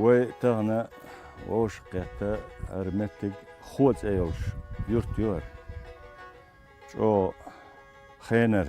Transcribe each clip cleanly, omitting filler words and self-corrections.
وتغنى ووش قيقتا أرمتك خوت أيوش يرتيور شو خينر.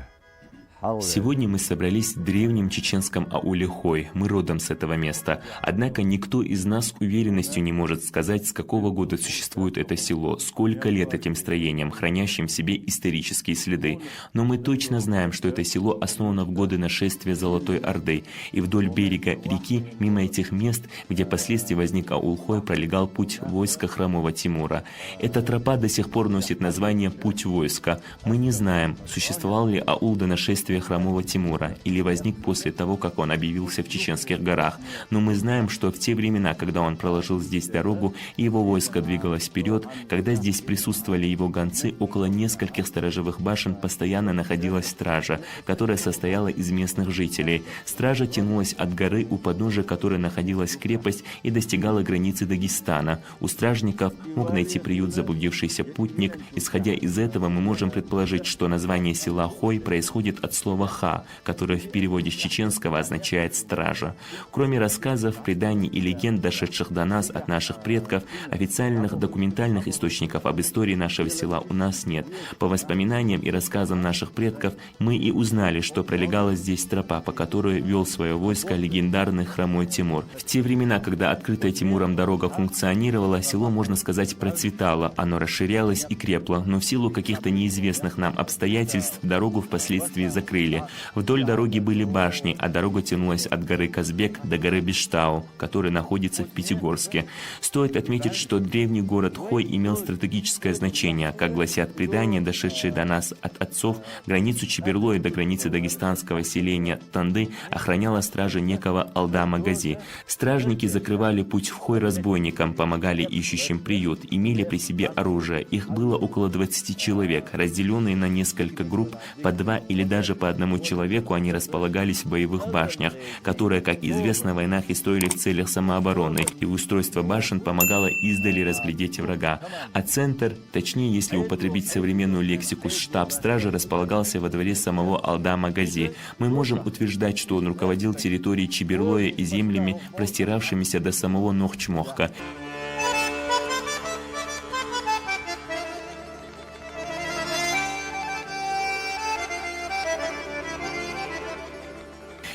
Сегодня мы собрались в древнем чеченском ауле Хой, мы родом с этого места. Однако никто из нас с уверенностью не может сказать, с какого года существует это село, сколько лет этим строениям, хранящим в себе исторические следы. Но мы точно знаем, что это село основано в годы нашествия Золотой Орды, и вдоль берега реки, мимо этих мест, где впоследствии возник аул Хой, пролегал путь войска хромого Тимура. Эта тропа до сих пор носит название «Путь войска». Мы не знаем, существовал ли аул до нашествия хромого Тимура или возник после того, как он объявился в Чеченских горах. Но мы знаем, что в те времена, когда он проложил здесь дорогу и его войско двигалось вперед, когда здесь присутствовали его гонцы, около нескольких сторожевых башен постоянно находилась стража, которая состояла из местных жителей. Стража тянулась от горы, у подножия которой находилась крепость и достигала границы Дагестана. У стражников мог найти приют заблудившийся путник. Исходя из этого, мы можем предположить, что название села Хой происходит от слова «ха», которое в переводе с чеченского означает «стража». Кроме рассказов, преданий и легенд, дошедших до нас от наших предков, официальных документальных источников об истории нашего села у нас нет. По воспоминаниям и рассказам наших предков мы и узнали, что пролегала здесь тропа, по которой вел свое войско легендарный хромой Тимур. В те времена, когда открытая Тимуром дорога функционировала, село, можно сказать, процветало, оно расширялось и крепло, но в силу каких-то неизвестных нам обстоятельств дорогу впоследствии закрыли. Вдоль дороги были башни, а дорога тянулась от горы Казбек до горы Биштау, которая находится в Пятигорске. Стоит отметить, что древний город Хой имел стратегическое значение. Как гласят предания, дошедшие до нас от отцов, границу Чеберлоя до границы дагестанского селения Танды охраняла стража некого Алдама Гази. Стражники закрывали путь в Хой разбойникам, помогали ищущим приют, имели при себе оружие. Их было около 20 человек, разделенные на несколько групп, по 2 или даже по одному человеку они располагались в боевых башнях, которые, как известно, в войнах и строили в целях самообороны, и устройство башен помогало издали разглядеть врага. А центр, точнее, если употребить современную лексику, штаб стражи располагался во дворе самого Алдама Гази. Мы можем утверждать, что он руководил территорией Чеберлоя и землями, простиравшимися до самого Нохчмохка.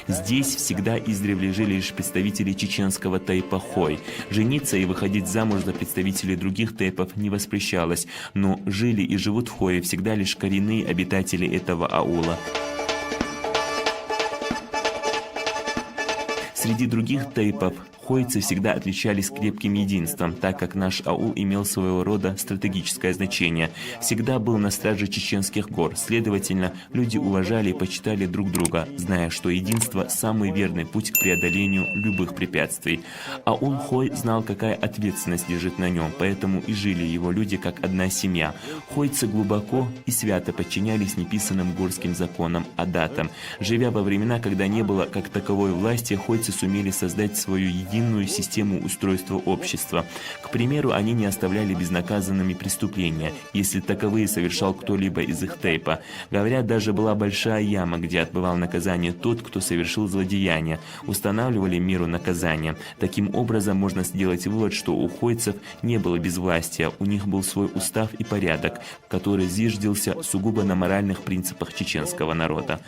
Здесь всегда издревле жили лишь представители чеченского тайпа Хой. Жениться и выходить замуж за представителей других тайпов не воспрещалось, но жили и живут в Хое всегда лишь коренные обитатели этого аула. Среди других тайпов хойцы всегда отличались крепким единством, так как наш аул имел своего рода стратегическое значение. Всегда был на страже чеченских гор, следовательно, люди уважали и почитали друг друга, зная, что единство – самый верный путь к преодолению любых препятствий. Аул Хой знал, какая ответственность лежит на нем, поэтому и жили его люди как одна семья. Хойцы глубоко и свято подчинялись неписанным горским законам, адатам. Живя во времена, когда не было как таковой власти, хойцы сумели создать свою единную систему устройства общества. К примеру, они не оставляли безнаказанными преступления, если таковые совершал кто-либо из их тайпа. Говорят, даже была большая яма, где отбывал наказание тот, кто совершил злодеяние. Устанавливали меру наказания. Таким образом, можно сделать вывод, что у хойцев не было безвластия, у них был свой устав и порядок, который зиждился сугубо на моральных принципах чеченского народа.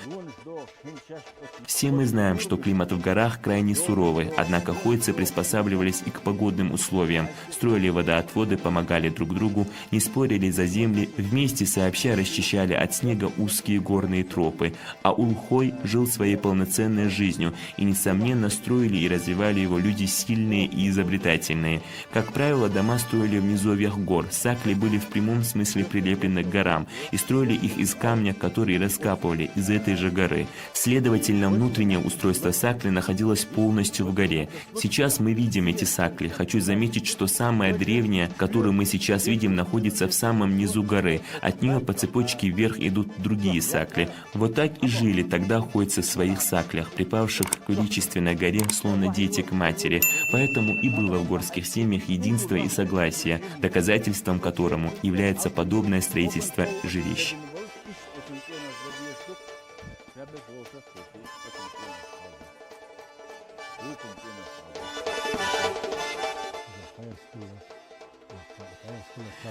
Все мы знаем, что климат в горах крайне суровый, однако хойцы приспосабливались и к погодным условиям, строили водоотводы, помогали друг другу, не спорили за земли, вместе сообща расчищали от снега узкие горные тропы. Аул Хой жил своей полноценной жизнью, и, несомненно, строили и развивали его люди сильные и изобретательные. Как правило, дома строили в низовьях гор, сакли были в прямом смысле прилеплены к горам, и строили их из камня, который раскапывали из этой же горы. Следовательно, внутреннее устройство сакли находилось полностью в горе. Сейчас мы видим эти сакли. Хочу заметить, что самая древняя, которую мы сейчас видим, находится в самом низу горы. От нее по цепочке вверх идут другие сакли. Вот так и жили тогда хойцы в своих саклях, припавших к величественной горе, словно дети к матери. Поэтому и было в горских семьях единство и согласие, доказательством которому является подобное строительство жилищ.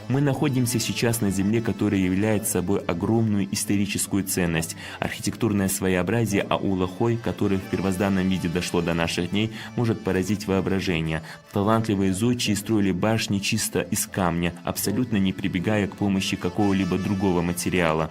Мы находимся сейчас на земле, которая является собой огромную историческую ценность. Архитектурное своеобразие аула Хой, которое в первозданном виде дошло до наших дней, может поразить воображение. Талантливые зодчие строили башни чисто из камня, абсолютно не прибегая к помощи какого-либо другого материала.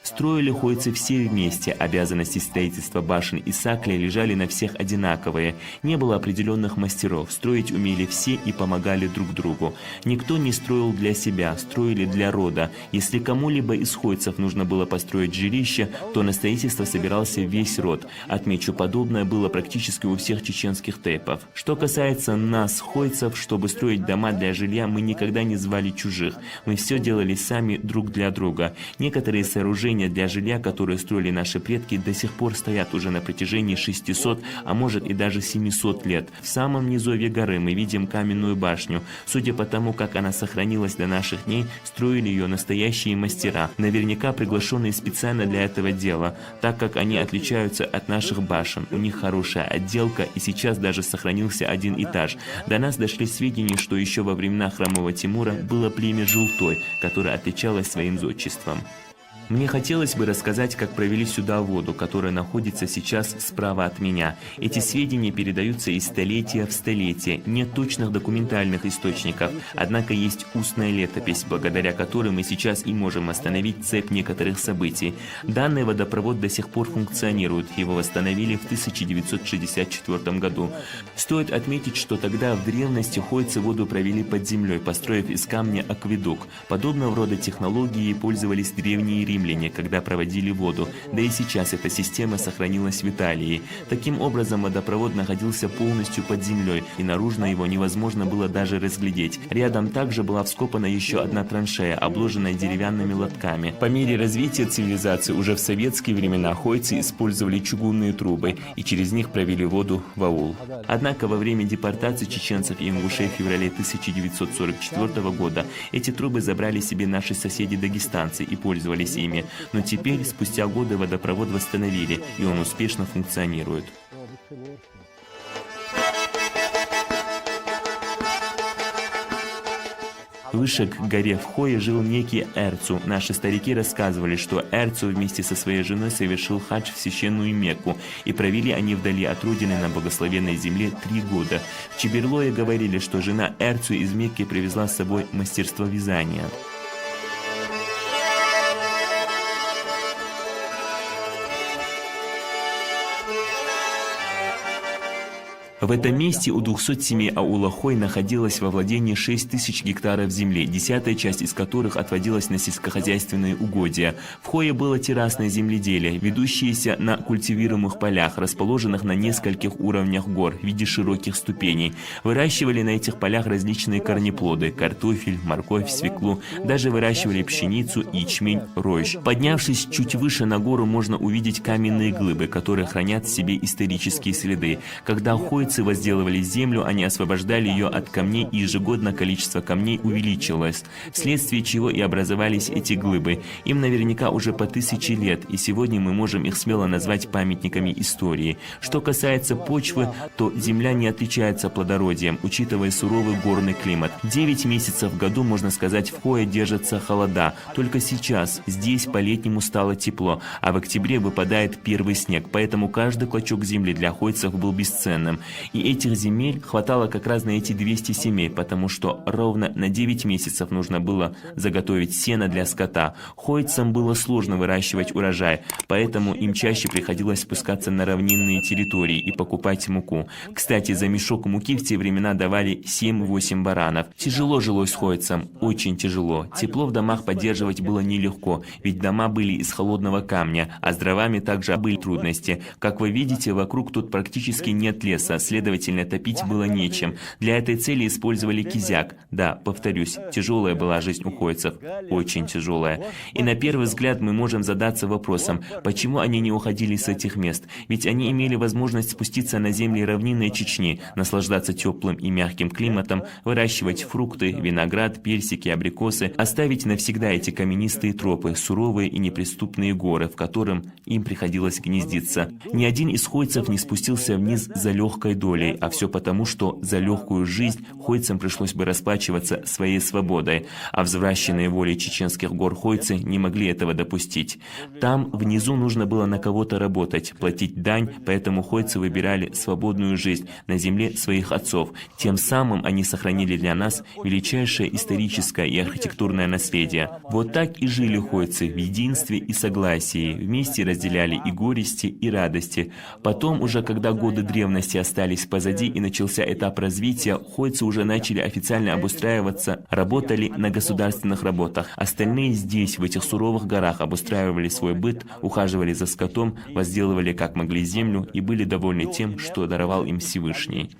Строили хойцы все вместе, обязанности строительства башен и сакля лежали на всех одинаковые. Не было определенных мастеров, строить умели все и помогали друг другу. Никто не строил для себя, строили для рода. Если кому-либо из хойцев нужно было построить жилище, то на строительство собирался весь род. Отмечу, подобное было практически у всех чеченских тейпов. Что касается нас, хойцев, чтобы строить дома для жилья, мы никогда не звали чужих. Мы все делали сами друг для друга. Некоторые сооружения для жилья, которые строили наши предки, до сих пор стоят уже на протяжении 600, а может и даже 700 лет. В самом низовье горы мы видим каменную башню. Судя по тому, как она сохранилась до наших дней, строили ее настоящие мастера, наверняка приглашенные специально для этого дела, так как они отличаются от наших башен. У них хорошая отделка, и сейчас даже сохранился один этаж. До нас дошли сведения, что еще во времена храмового Тимура было племя Желтой, которое отличалось своим зодчеством. Мне хотелось бы рассказать, как провели сюда воду, которая находится сейчас справа от меня. Эти сведения передаются из столетия в столетие, нет точных документальных источников, однако есть устная летопись, благодаря которой мы сейчас и можем остановить цепь некоторых событий. Данный водопровод до сих пор функционирует, его восстановили в 1964 году. Стоит отметить, что тогда в древности хойцы воду провели под землей, построив из камня акведук. Подобного рода технологии пользовались древние римляне, когда проводили воду, да и сейчас эта система сохранилась в Италии. Таким образом, водопровод находился полностью под землей, и наружно его невозможно было даже разглядеть. Рядом также была вскопана еще одна траншея, обложенная деревянными лотками. По мере развития цивилизации уже в советские времена хойцы использовали чугунные трубы, и через них провели воду в аул. Однако во время депортации чеченцев и ингушей в феврале 1944 года эти трубы забрали себе наши соседи-дагестанцы и пользовались ими. Но теперь, спустя годы, водопровод восстановили, и он успешно функционирует. Выше к горе в Хое жил некий Эрцу. Наши старики рассказывали, что Эрцу вместе со своей женой совершил хадж в священную Мекку, и провели они вдали от родины на благословенной земле 3 года. В Чеберлое говорили, что жена Эрцу из Мекки привезла с собой мастерство вязания. В этом месте у 200 семей аула Хой находилось во владении 6000 гектаров земли, 10-я часть из которых отводилась на сельскохозяйственные угодья. В Хое было террасное земледелие, ведущееся на культивируемых полях, расположенных на нескольких уровнях гор в виде широких ступеней. Выращивали на этих полях различные корнеплоды – картофель, морковь, свеклу, даже выращивали пшеницу, ячмень, рожь. Поднявшись чуть выше на гору, можно увидеть каменные глыбы, которые хранят в себе исторические следы. Когда хойцы возделывали землю, они освобождали ее от камней, и ежегодно количество камней увеличилось, вследствие чего и образовались эти глыбы. Им наверняка уже по 1000 лет, и сегодня мы можем их смело назвать памятниками истории. Что касается почвы, то земля не отличается плодородием, учитывая суровый горный климат. 9 месяцев в году, можно сказать, в Хое держатся холода. Только сейчас здесь по-летнему стало тепло, а в октябре выпадает первый снег, поэтому каждый клочок земли для хойцев был бесценным. И этих земель хватало как раз на эти 200 семей, потому что ровно на 9 месяцев нужно было заготовить сено для скота. Хойцам было сложно выращивать урожай, поэтому им чаще приходилось спускаться на равнинные территории и покупать муку. Кстати, за мешок муки в те времена давали 7-8 баранов. Тяжело жилось хойцам, очень тяжело. Тепло в домах поддерживать было нелегко, ведь дома были из холодного камня, а с дровами также были трудности. Как вы видите, вокруг тут практически нет леса, следовательно, топить было нечем. Для этой цели использовали кизяк. Да, повторюсь, тяжелая была жизнь ухойцев, очень тяжелая. И на первый взгляд мы можем задаться вопросом, почему они не уходили с этих мест? Ведь они имели возможность спуститься на земли равнинной Чечни, наслаждаться теплым и мягким климатом, выращивать фрукты, виноград, персики, абрикосы, оставить навсегда эти каменистые тропы, суровые и неприступные горы, в котором им приходилось гнездиться. Ни один из хойцев не спустился вниз за легкой долей, а все потому, что за легкую жизнь хойцам пришлось бы расплачиваться своей свободой, а взвращенные волей чеченских гор хойцы не могли этого допустить. Там, внизу, нужно было на кого-то работать, платить дань, поэтому хойцы выбирали свободную жизнь на земле своих отцов. Тем самым они сохранили для нас величайшее историческое и архитектурное наследие. Вот так и жили хойцы в единстве и согласии, вместе разделяли и горести, и радости. Потом, уже когда годы древности остались позади и начался этап развития, хойцы уже начали официально обустраиваться, работали на государственных работах. Остальные здесь, в этих суровых горах, обустраивали свой быт, ухаживали за скотом, возделывали как могли землю и были довольны тем, что даровал им Всевышний.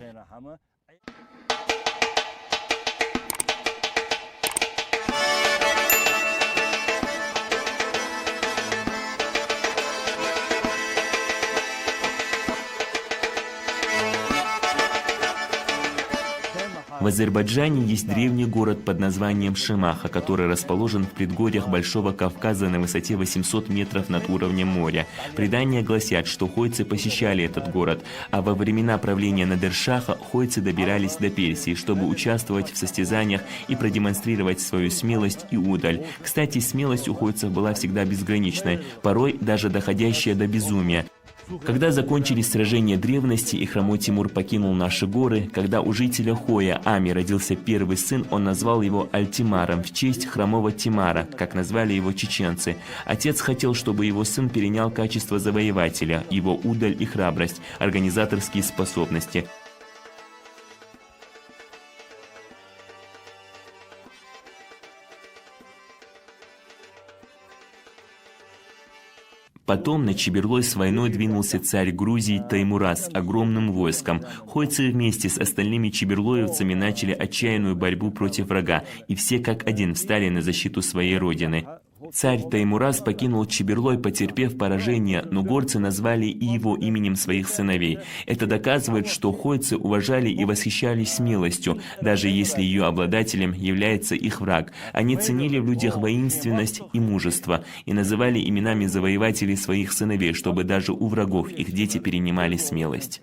В Азербайджане есть древний город под названием Шемаха, который расположен в предгорьях Большого Кавказа на высоте 800 метров над уровнем моря. Предания гласят, что хойцы посещали этот город, а во времена правления Надершаха хойцы добирались до Персии, чтобы участвовать в состязаниях и продемонстрировать свою смелость и удаль. Кстати, смелость у хойцев была всегда безграничной, порой даже доходящая до безумия. Когда закончились сражения древности и хромой Тимур покинул наши горы, когда у жителя Хоя Ами родился первый сын, он назвал его Альтимаром в честь хромого Тимара, как назвали его чеченцы. Отец хотел, чтобы его сын перенял качество завоевателя, его удаль и храбрость, организаторские способности. Потом на Чеберлой с войной двинулся царь Грузии Таймураз с огромным войском. Хойцы вместе с остальными чеберлоевцами начали отчаянную борьбу против врага, и все как один встали на защиту своей родины. Царь Таймураз покинул Чеберлой, потерпев поражение, но горцы назвали и его именем своих сыновей. Это доказывает, что хойцы уважали и восхищались смелостью, даже если ее обладателем является их враг. Они ценили в людях воинственность и мужество и называли именами завоевателей своих сыновей, чтобы даже у врагов их дети перенимали смелость.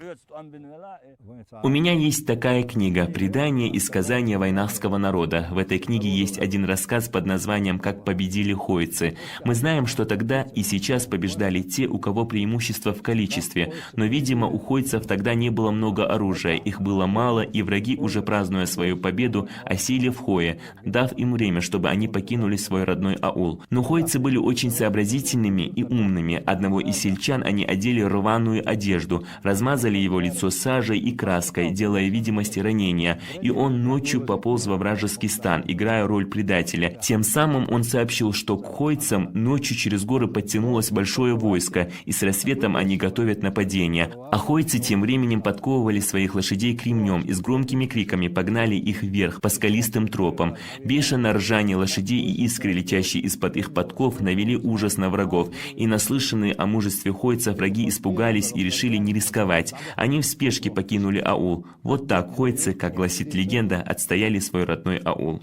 У меня есть такая книга «Предания и сказания войнахского народа». В этой книге есть один рассказ под названием «Как победили хойцы». Мы знаем, что тогда и сейчас побеждали те, у кого преимущество в количестве, но, видимо, у хойцев тогда не было много оружия, их было мало, и враги, уже празднуя свою победу, осели в Хое, дав им время, чтобы они покинули свой родной аул. Но хойцы были очень сообразительными и умными. Одного из сельчан они одели рваную одежду, размазали его лицо сажей и краской, делая видимость ранения, и он ночью пополз во вражеский стан, играя роль предателя. Тем самым он сообщил, что к хойцам ночью через горы подтянулось большое войско, и с рассветом они готовят нападение. А хойцы тем временем подковывали своих лошадей кремнем и с громкими криками погнали их вверх по скалистым тропам. Бешеное ржание лошадей и искры, летящие из-под их подков, навели ужас на врагов, и наслышанные о мужестве хойцев враги испугались и решили не рисковать. Они в спешке покинули аул. Вот так хойцы, как гласит легенда, отстояли свой родной аул.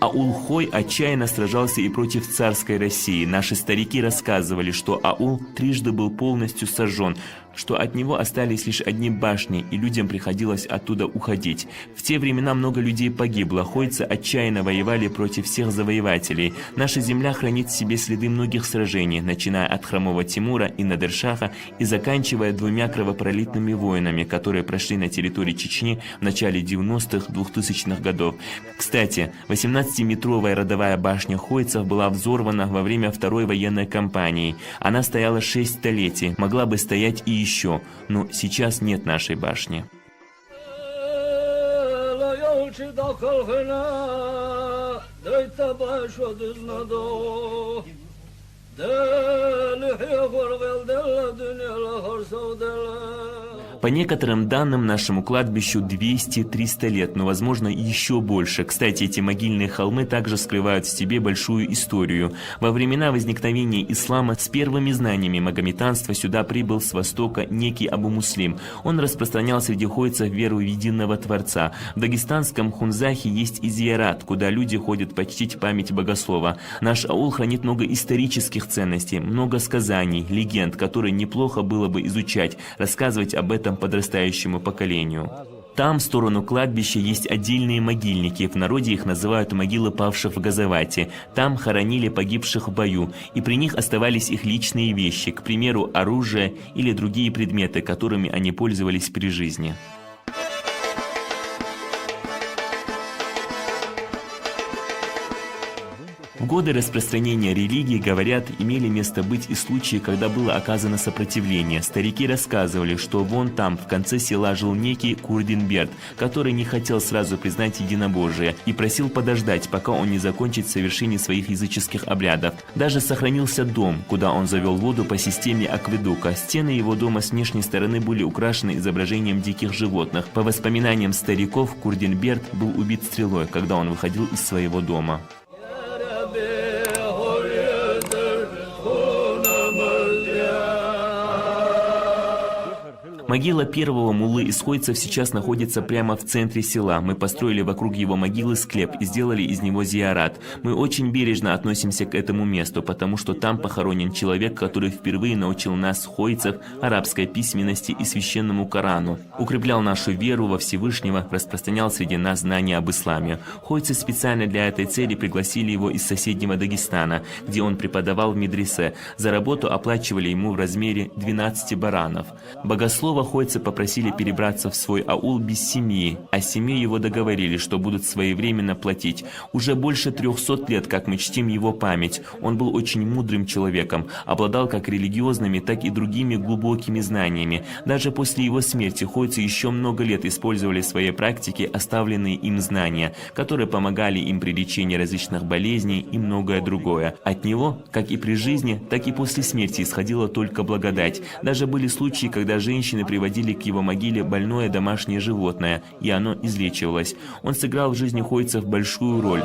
Аул Хой отчаянно сражался и против царской России. Наши старики рассказывали, что аул трижды был полностью сожжен, что от него остались лишь одни башни, и людям приходилось оттуда уходить. В те времена много людей погибло, хойцы отчаянно воевали против всех завоевателей. Наша земля хранит в себе следы многих сражений, начиная от хромого Тимура и Надершаха и заканчивая двумя кровопролитными войнами, которые прошли на территории Чечни в начале 90-х, 2000-х годов. Кстати, 18-метровая родовая башня хойцев была взорвана во время Второй военной кампании. Она стояла 6 столетий, могла бы стоять и еще, но сейчас нет нашей башни. По некоторым данным, нашему кладбищу 200-300 лет, но, возможно, еще больше. Кстати, эти могильные холмы также скрывают в себе большую историю. Во времена возникновения ислама с первыми знаниями магометанства сюда прибыл с востока некий Абу Муслим. Он распространял среди хойцев веру в единого Творца. В дагестанском Хунзахе есть и зиярат, куда люди ходят почтить память богослова. Наш аул хранит много исторических ценностей, много сказаний, легенд, которые неплохо было бы изучать, рассказывать об этом подрастающему поколению. Там, в сторону кладбища, есть отдельные могильники, в народе их называют могилы павших в Газавате. Там хоронили погибших в бою, и при них оставались их личные вещи, к примеру, оружие или другие предметы, которыми они пользовались при жизни. В годы распространения религии, говорят, имели место быть и случаи, когда было оказано сопротивление. Старики рассказывали, что вон там, в конце села, жил некий Курдинберд, который не хотел сразу признать единобожие и просил подождать, пока он не закончит совершение своих языческих обрядов. Даже сохранился дом, куда он завел воду по системе акведука. Стены его дома с внешней стороны были украшены изображением диких животных. По воспоминаниям стариков, Курдинберд был убит стрелой, когда он выходил из своего дома. Могила первого муллы из хойцев сейчас находится прямо в центре села. Мы построили вокруг его могилы склеп и сделали из него зиярат. Мы очень бережно относимся к этому месту, потому что там похоронен человек, который впервые научил нас, хойцев, арабской письменности и священному Корану, укреплял нашу веру во Всевышнего, распространял среди нас знания об исламе. Хойцы специально для этой цели пригласили его из соседнего Дагестана, где он преподавал в медресе. За работу оплачивали ему в размере 12 баранов. Богослова хойцы попросили перебраться в свой аул без семьи, а с семьей его договорили, что будут своевременно платить. Уже больше 300 лет, как мы чтим его память. Он был очень мудрым человеком, обладал как религиозными, так и другими глубокими знаниями. Даже после его смерти хойцы еще много лет использовали в своей практике оставленные им знания, которые помогали им при лечении различных болезней и многое другое. От него, как и при жизни, так и после смерти исходила только благодать. Даже были случаи, когда женщины приводили к его могиле больное домашнее животное, и оно излечивалось. Он сыграл в жизни хойцев большую роль.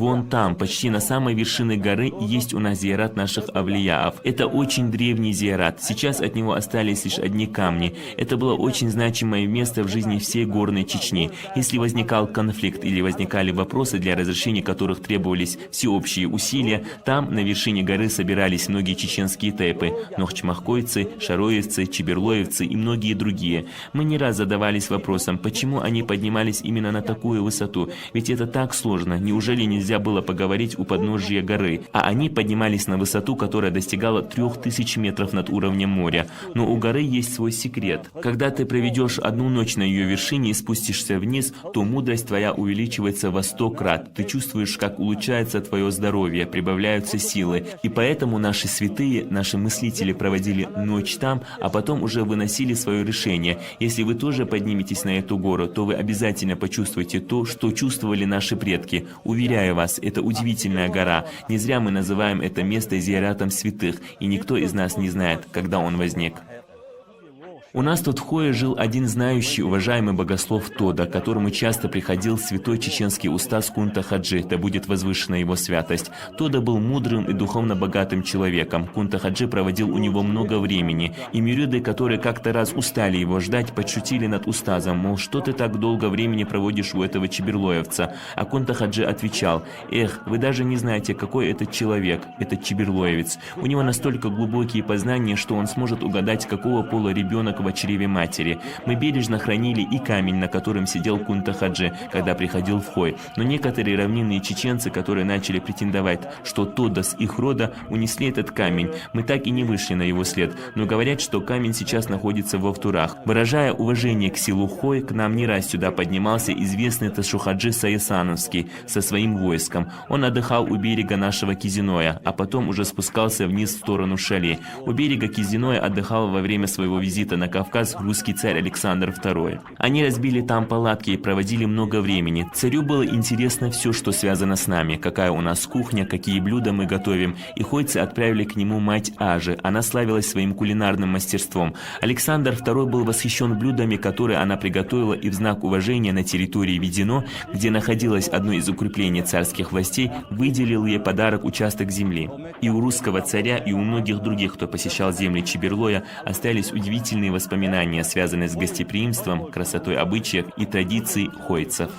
Вон там, почти на самой вершине горы, есть у нас зиярат наших авлияов. Это очень древний зиярат. Сейчас от него остались лишь одни камни. Это было очень значимое место в жизни всей горной Чечни. Если возникал конфликт или возникали вопросы, для разрешения которых требовались всеобщие усилия, там, на вершине горы, собирались многие чеченские тайпы – нохчмахкойцы, шароевцы, чеберлоевцы и многие другие. Мы не раз задавались вопросом, почему они поднимались именно на такую высоту, ведь это так сложно, неужели нельзя было поговорить у подножия горы, а они поднимались на высоту, которая достигала 3000 метров над уровнем моря. Но у горы есть свой секрет. Когда ты проведешь одну ночь на ее вершине и спустишься вниз, то мудрость твоя увеличивается во 100 крат. Ты чувствуешь, как улучшается твое здоровье, прибавляются силы. И поэтому наши святые, наши мыслители проводили ночь там, а потом уже выносили свое решение. Если вы тоже подниметесь на эту гору, то вы обязательно почувствуете то, что чувствовали наши предки. Уверяю вас, это удивительная гора. Не зря мы называем это место зияратом святых, и никто из нас не знает, когда он возник. У нас тут в Хое жил один знающий, уважаемый богослов Тода, к которому часто приходил святой чеченский устаз Кунта Хаджи, да будет возвышена его святость. Тода был мудрым и духовно богатым человеком. Кунта Хаджи проводил у него много времени, и мюриды, которые как-то раз устали его ждать, подшутили над устазом, мол, что ты так долго времени проводишь у этого чеберлоевца? А Кунта Хаджи отвечал: эх, вы даже не знаете, какой этот человек, этот чеберлоевец. У него настолько глубокие познания, что он сможет угадать, какого пола ребенок в чреве матери. Мы бережно хранили и камень, на котором сидел Кунта Хаджи, когда приходил в Хой. Но некоторые равнинные чеченцы, которые начали претендовать, что Тода с их рода, унесли этот камень. Мы так и не вышли на его след, но говорят, что камень сейчас находится во Втурах. Выражая уважение к селу Хой, к нам не раз сюда поднимался известный Ташухаджи Саясановский со своим войском. Он отдыхал у берега нашего Кизиноя, а потом уже спускался вниз в сторону Шали. У берега Кизиноя отдыхал во время своего визита на Кавказ русский царь Александр II. Они разбили там палатки и проводили много времени. Царю было интересно все, что связано с нами, какая у нас кухня, какие блюда мы готовим. И ходцы отправили к нему мать Ажи. Она славилась своим кулинарным мастерством. Александр II был восхищен блюдами, которые она приготовила, и в знак уважения на территории Ведено, где находилось одно из укреплений царских властей, выделил ей подарок участок земли. И у русского царя, и у многих других, кто посещал земли Чеберлоя, остались удивительные воспоминания, связанные с гостеприимством, красотой обычаев и традиций хойцев.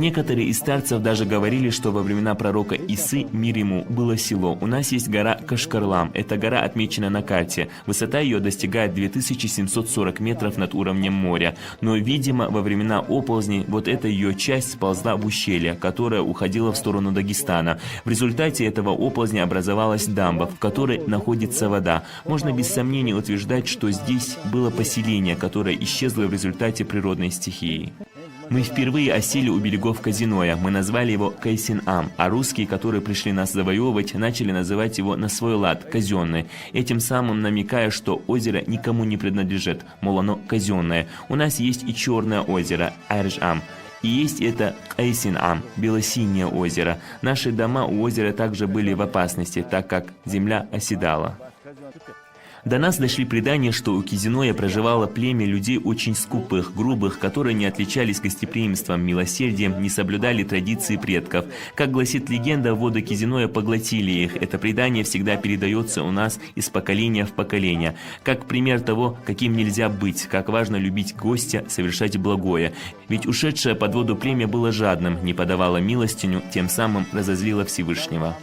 Некоторые из старцев даже говорили, что во времена пророка Исы, мир ему, было село. У нас есть гора Кашкарлам. Эта гора отмечена на карте. Высота ее достигает 2740 метров над уровнем моря. Но, видимо, во времена оползней вот эта ее часть сползла в ущелье, которое уходило в сторону Дагестана. В результате этого оползня образовалась дамба, в которой находится вода. Можно без сомнения утверждать, что здесь было поселение, которое исчезло в результате природной стихии. Мы впервые осели у берегов Казиноя, мы назвали его Кайсин-Ам, а русские, которые пришли нас завоевывать, начали называть его на свой лад, казенный, этим самым намекая, что озеро никому не принадлежит, мол, оно казенное. У нас есть и черное озеро, Айрж-Ам, и есть это Кайсин-Ам, белосинее озеро. Наши дома у озера также были в опасности, так как земля оседала. До нас дошли предания, что у Кизиноя проживало племя людей очень скупых, грубых, которые не отличались гостеприимством, милосердием, не соблюдали традиции предков. Как гласит легенда, воды Кизиноя поглотили их. Это предание всегда передается у нас из поколения в поколение. Как пример того, каким нельзя быть, как важно любить гостя, совершать благое. Ведь ушедшее под воду племя было жадным, не подавало милостиню, тем самым разозлило Всевышнего.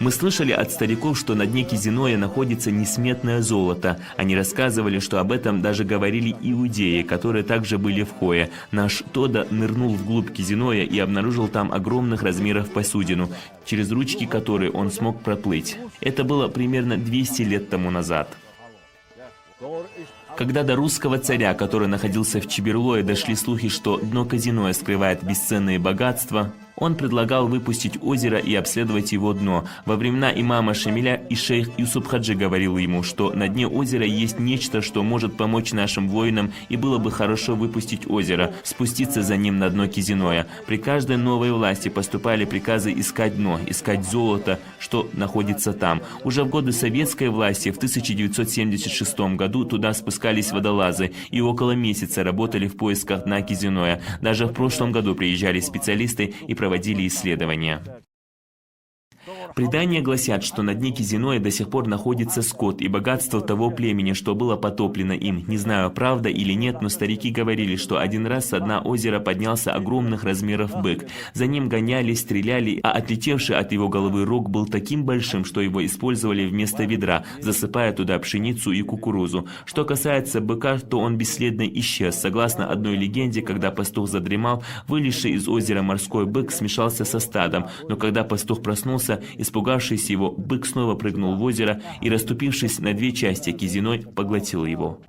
Мы слышали от стариков, что на дне Кизиноя находится несметное золото. Они рассказывали, что об этом даже говорили иудеи, которые также были в Хое. Наш Тода нырнул вглубь Кизиноя и обнаружил там огромных размеров посудину, через ручки которой он смог проплыть. Это было примерно 200 лет тому назад. Когда до русского царя, который находился в Чеберлое, дошли слухи, что дно Кизиноя скрывает бесценные богатства, он предлагал выпустить озеро и обследовать его дно. Во времена имама Шамиля и шейх Юсуп Хаджи говорил ему, что на дне озера есть нечто, что может помочь нашим воинам, и было бы хорошо выпустить озеро, спуститься за ним на дно Кизиноя. При каждой новой власти поступали приказы искать дно, искать золото, что находится там. Уже в годы советской власти в 1976 году туда спускались водолазы и около месяца работали в поисках дна Кизиноя. Даже в прошлом году приезжали специалисты и проводили исследования. Предания гласят, что на дне Кизиноя до сих пор находится скот и богатство того племени, что было потоплено им. Не знаю, правда или нет, но старики говорили, что один раз со дна озера поднялся огромных размеров бык. За ним гонялись, стреляли, а отлетевший от его головы рог был таким большим, что его использовали вместо ведра, засыпая туда пшеницу и кукурузу. Что касается быка, то он бесследно исчез. Согласно одной легенде, когда пастух задремал, вылезший из озера морской бык смешался со стадом, но когда пастух проснулся, испугавшись его, бык снова прыгнул в озеро и, расступившись на две части, Кизиной поглотил его.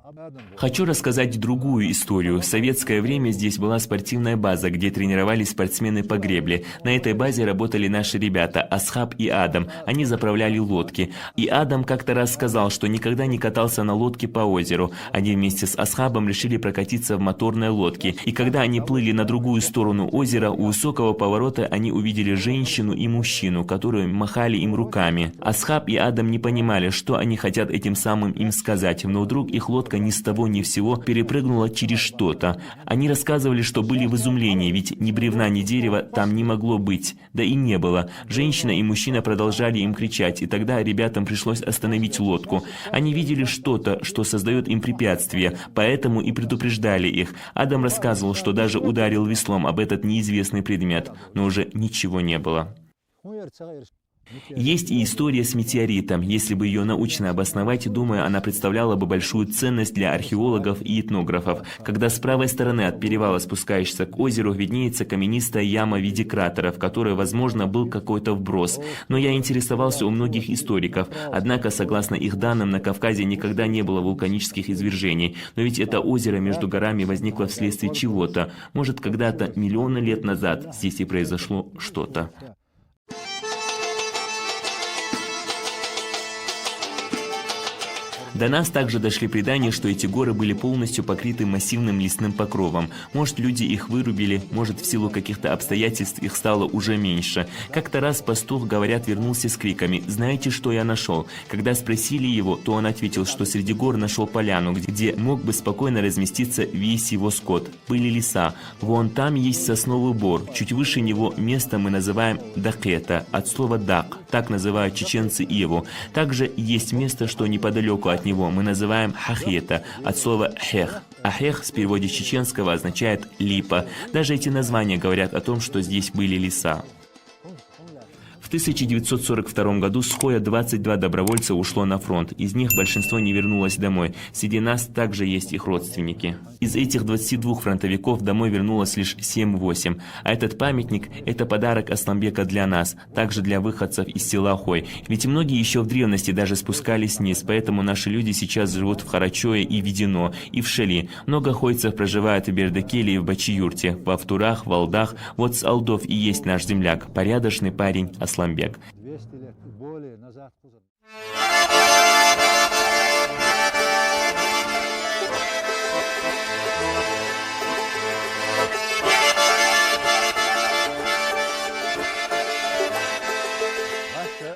Хочу рассказать другую историю. В советское время здесь была спортивная база, где тренировались спортсмены по гребле. На этой базе работали наши ребята Асхаб и Адам. Они заправляли лодки. И Адам как-то раз сказал, что никогда не катался на лодке по озеру. Они вместе с Асхабом решили прокатиться в моторной лодке. И когда они плыли на другую сторону озера, у высокого поворота они увидели женщину и мужчину, которые махали им руками. Асхаб и Адам не понимали, что они хотят этим самым им сказать, но вдруг их лодка ни с того ни всего перепрыгнула через что-то. Они рассказывали, что были в изумлении, ведь ни бревна, ни дерева там не могло быть, да и не было. Женщина и мужчина продолжали им кричать, и тогда ребятам пришлось остановить лодку. Они видели что-то, что создает им препятствия, поэтому и предупреждали их. Адам рассказывал, что даже ударил веслом об этот неизвестный предмет, но уже ничего не было. Есть и история с метеоритом. Если бы ее научно обосновать, думаю, она представляла бы большую ценность для археологов и этнографов. Когда с правой стороны от перевала спускаешься к озеру, виднеется каменистая яма в виде кратера, в которой, возможно, был какой-то вброс. Но я интересовался у многих историков. Однако, согласно их данным, на Кавказе никогда не было вулканических извержений. Но ведь это озеро между горами возникло вследствие чего-то. Может, когда-то миллионы лет назад здесь и произошло что-то. До нас также дошли предания, что эти горы были полностью покрыты массивным лесным покровом. Может, люди их вырубили, может, в силу каких-то обстоятельств их стало уже меньше. Как-то раз пастух, говорят, вернулся с криками: «Знаете, что я нашел?» Когда спросили его, то он ответил, что среди гор нашел поляну, где мог бы спокойно разместиться весь его скот. Были леса. Вон там есть сосновый бор. Чуть выше него место мы называем Дакета, от слова «дак». Так называют чеченцы Иву. Также есть место, что неподалеку от него мы называем Хахета, от слова «хех». А «хех» в переводе чеченского означает «липа». Даже эти названия говорят о том, что здесь были леса. В 1942 году с Хоя 22 добровольца ушло на фронт. Из них большинство не вернулось домой. Среди нас также есть их родственники. Из этих 22 фронтовиков домой вернулось лишь 7-8. А этот памятник – это подарок Асламбека для нас, также для выходцев из села Хой. Ведь многие еще в древности даже спускались вниз, поэтому наши люди сейчас живут в Харачое и Ведено, и в Шали. Много хойцев проживают в Бердекеле и в Бачи-Юрте, в Автурах, в Алдах. Вот с Алдов и есть наш земляк, порядочный парень Асламбек. 200 лет и более назад.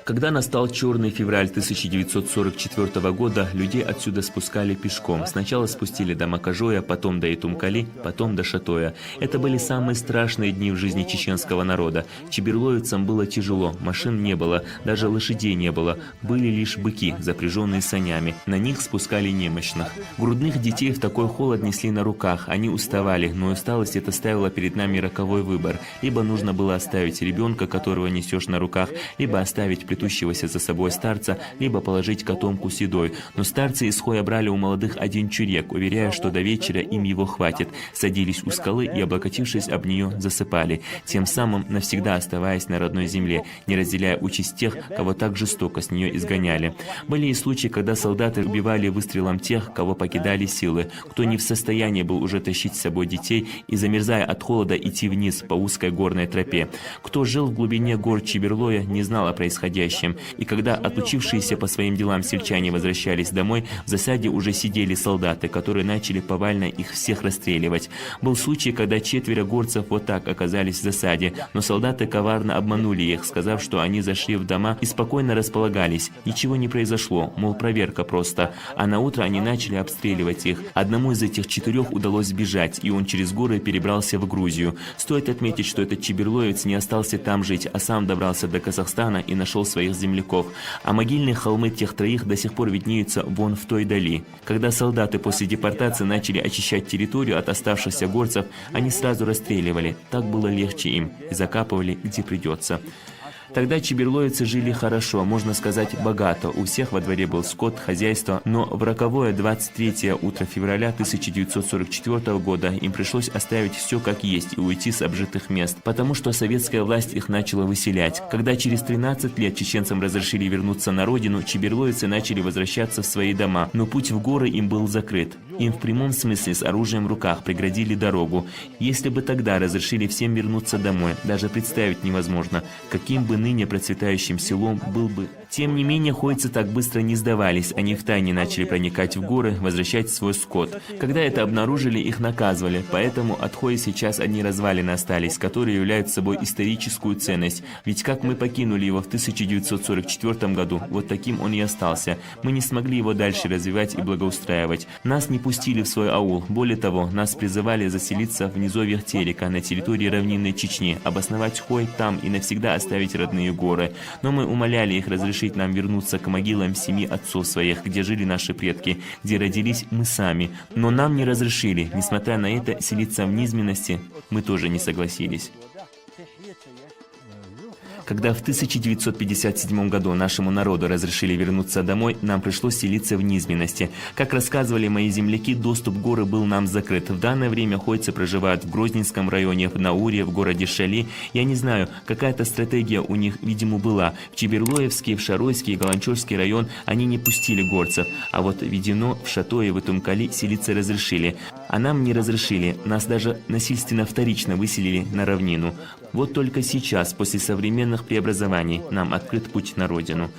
Когда настал черный февраль 1944 года, людей отсюда спускали пешком. Сначала спустили до Макажоя, потом до Итумкали, потом до Шатоя. Это были самые страшные дни в жизни чеченского народа. Чеберлоевцам было тяжело, машин не было, даже лошадей не было. Были лишь быки, запряженные санями. На них спускали немощных. Грудных детей в такой холод несли на руках. Они уставали, но усталость это ставила перед нами роковой выбор. Либо нужно было оставить ребенка, которого несешь на руках, либо оставить плетущегося за собой старца, либо положить котомку седой. Но старцы из Хоя брали у молодых один чурек, уверяя, что до вечера им его хватит. Садились у скалы и, облокотившись об нее, засыпали, тем самым навсегда оставаясь на родной земле, не разделяя участь тех, кого так жестоко с нее изгоняли. Были и случаи, когда солдаты убивали выстрелом тех, кого покидали силы, кто не в состоянии был уже тащить с собой детей и, замерзая от холода, идти вниз по узкой горной тропе. Кто жил в глубине гор Чеберлоя, не знал о происходящем. И когда отлучившиеся по своим делам сельчане возвращались домой, в засаде уже сидели солдаты, которые начали повально их всех расстреливать. Был случай, когда 4 горцев вот так оказались в засаде, но солдаты коварно обманули их, сказав, что они зашли в дома и спокойно располагались. Ничего не произошло, мол, проверка просто. А на утро они начали обстреливать их. Одному из этих 4 удалось сбежать, и он через горы перебрался в Грузию. Стоит отметить, что этот чеберлоевец не остался там жить, а сам добрался до Казахстана и нашел своих земляков, а могильные холмы тех троих до сих пор виднеются вон в той дали. Когда солдаты после депортации начали очищать территорию от оставшихся горцев, они сразу расстреливали, так было легче им, и закапывали где придется. Тогда чеберлоевцы жили хорошо, можно сказать, богато. У всех во дворе был скот, хозяйство, но в роковое 23 утро февраля 1944 года им пришлось оставить все как есть и уйти с обжитых мест, потому что советская власть их начала выселять. Когда через 13 лет чеченцам разрешили вернуться на родину, чеберлоевцы начали возвращаться в свои дома, но путь в горы им был закрыт. Им в прямом смысле с оружием в руках преградили дорогу. Если бы тогда разрешили всем вернуться домой, даже представить невозможно, каким бы ныне процветающим селом был бы. Тем не менее, хойцы так быстро не сдавались, они втайне начали проникать в горы, возвращать свой скот. Когда это обнаружили, их наказывали, поэтому от Хоя сейчас одни развалины остались, которые являются собой историческую ценность. Ведь как мы покинули его в 1944 году, вот таким он и остался. Мы не смогли его дальше развивать и благоустраивать. Нас не пустили в свой аул. Более того, нас призывали заселиться в низовьях Терека на территории равнинной Чечни, обосновать Хой там и навсегда оставить родные горы. Но мы умоляли их разрешить нам вернуться к могилам 7 отцов своих, где жили наши предки, где родились мы сами. Но нам не разрешили. Несмотря на это, селиться в низменности мы тоже не согласились. Когда в 1957 году нашему народу разрешили вернуться домой, нам пришлось селиться в низменности. Как рассказывали мои земляки, доступ в горы был нам закрыт. В данное время ходцы проживают в Грозненском районе, в Науре, в городе Шали. Я не знаю, какая-то стратегия у них, видимо, была. В Чеберлоевский, в Шаройский и Галанчорский район они не пустили горцев. А вот в Ведено, в Шатое, в Итумкали селиться разрешили. А нам не разрешили. Нас даже насильственно вторично выселили на равнину. Вот только сейчас, после современных преобразований, нам открыт путь на родину.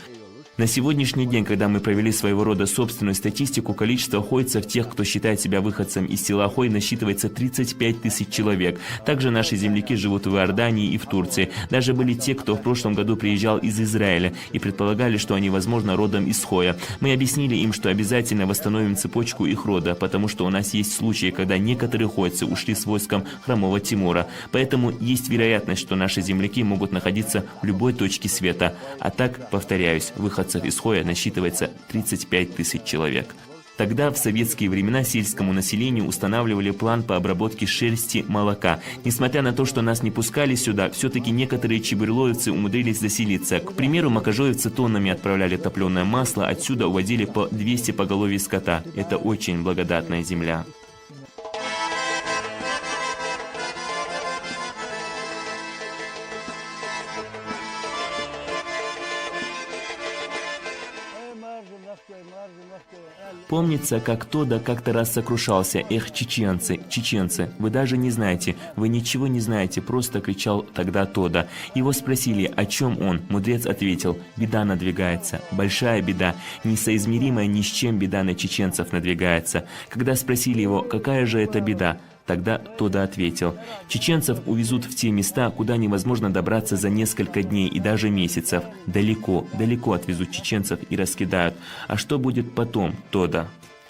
На сегодняшний день, когда мы провели своего рода собственную статистику, количество хойцев, тех, кто считает себя выходцем из села Хой, насчитывается 35 тысяч человек. Также наши земляки живут в Иордании и в Турции. Даже были те, кто в прошлом году приезжал из Израиля и предполагали, что они, возможно, родом из Хоя. Мы объяснили им, что обязательно восстановим цепочку их рода, потому что у нас есть случаи, когда некоторые хойцы ушли с войском хромого Тимура. Поэтому есть вероятность, что наши земляки могут находиться в любой точке света. А так, повторяюсь, выходцев из Хоя насчитывается 35 тысяч человек. Тогда, в советские времена, сельскому населению устанавливали план по обработке шерсти, молока. Несмотря на то, что нас не пускали сюда, все-таки некоторые чеберлоевцы умудрились заселиться. К примеру, макожоевцы тоннами отправляли топленое масло, отсюда уводили по 200 поголовий скота. Это очень благодатная земля. Помнится, как Тода как-то раз сокрушался: «Эх, чеченцы, чеченцы, вы даже не знаете, вы ничего не знаете», просто кричал тогда Тода. Его спросили, о чем он. Мудрец ответил: беда надвигается, большая беда, несоизмеримая ни с чем беда на чеченцев надвигается. Когда спросили его, какая же это беда, тогда Тода ответил: чеченцев увезут в те места, куда невозможно добраться за несколько дней и даже месяцев. Далеко, далеко отвезут чеченцев и раскидают. А что будет потом, Тода?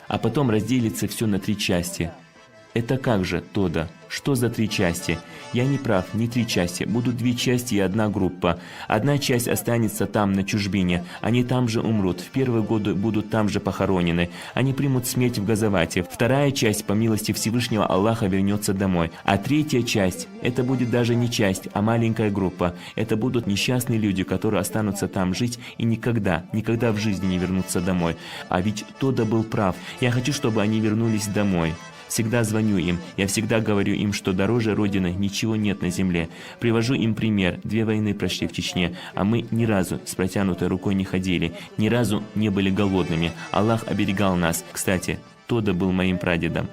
А потом разделится все на 3 части. Это как же, Тода? Что за 3 части? Я не прав, не 3 части, будут 2 части и 1 группа. Одна часть останется там, на чужбине, они там же умрут, в первые годы будут там же похоронены, они примут смерть в Газавате. Вторая часть, по милости Всевышнего Аллаха, вернется домой. А 3-я часть, это будет даже не часть, а маленькая группа. Это будут несчастные люди, которые останутся там жить и никогда, никогда в жизни не вернутся домой. А ведь Тода был прав, я хочу, чтобы они вернулись домой. Всегда звоню им, я всегда говорю им, что дороже Родины ничего нет на земле. Привожу им пример, 2 войны прошли в Чечне, а мы ни разу с протянутой рукой не ходили, ни разу не были голодными. Аллах оберегал нас. Кстати, Тода был моим прадедом.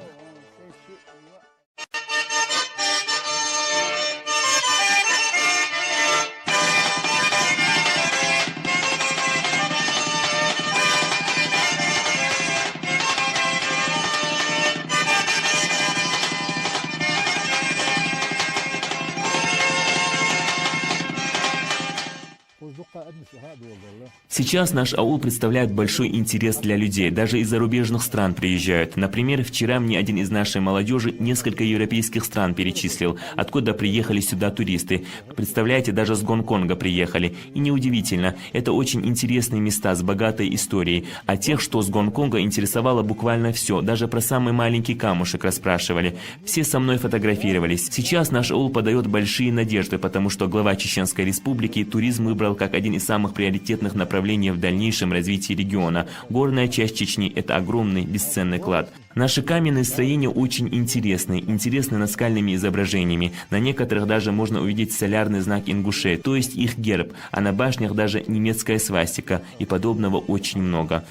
Сейчас наш аул представляет большой интерес для людей, даже из зарубежных стран приезжают. Например, вчера мне один из нашей молодежи несколько европейских стран перечислил, откуда приехали сюда туристы. Представляете, даже с Гонконга приехали. И неудивительно, это очень интересные места с богатой историей. А тех, что с Гонконга, интересовало буквально все, даже про самый маленький камушек расспрашивали. Все со мной фотографировались. Сейчас наш аул подает большие надежды, потому что глава Чеченской Республики туризм выбрал как один из самых приоритетных направлений в дальнейшем развитии региона. Горная часть Чечни – это огромный бесценный клад. Наши каменные строения очень интересны наскальными изображениями. На некоторых даже можно увидеть солярный знак ингушей, то есть их герб, а на башнях даже немецкая свастика, и подобного очень много.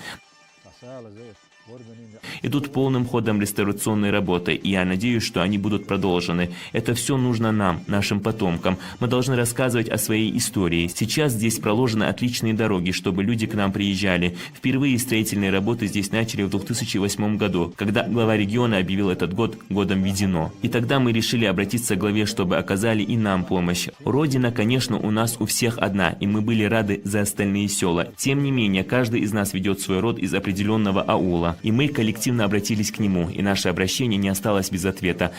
Идут полным ходом реставрационные работы, и я надеюсь, что они будут продолжены. Это все нужно нам, нашим потомкам. Мы должны рассказывать о своей истории. Сейчас здесь проложены отличные дороги, чтобы люди к нам приезжали. Впервые строительные работы здесь начали в 2008 году, когда глава региона объявил этот год годом Ведено. И тогда мы решили обратиться к главе, чтобы оказали и нам помощь. Родина, конечно, у нас у всех одна, и мы были рады за остальные села. Тем не менее, каждый из нас ведет свой род из определенного аула, и мы коллективно обратились к нему, и наше обращение не осталось без ответа.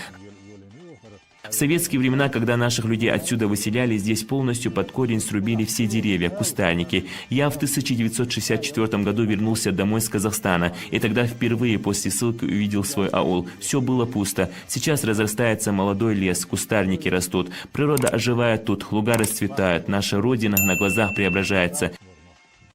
В советские времена, когда наших людей отсюда выселяли, здесь полностью под корень срубили все деревья, кустарники. Я в 1964 году вернулся домой с Казахстана, и тогда впервые после ссылки увидел свой аул. Все было пусто. Сейчас разрастается молодой лес, кустарники растут. Природа оживает тут, луга расцветают. Наша родина на глазах преображается.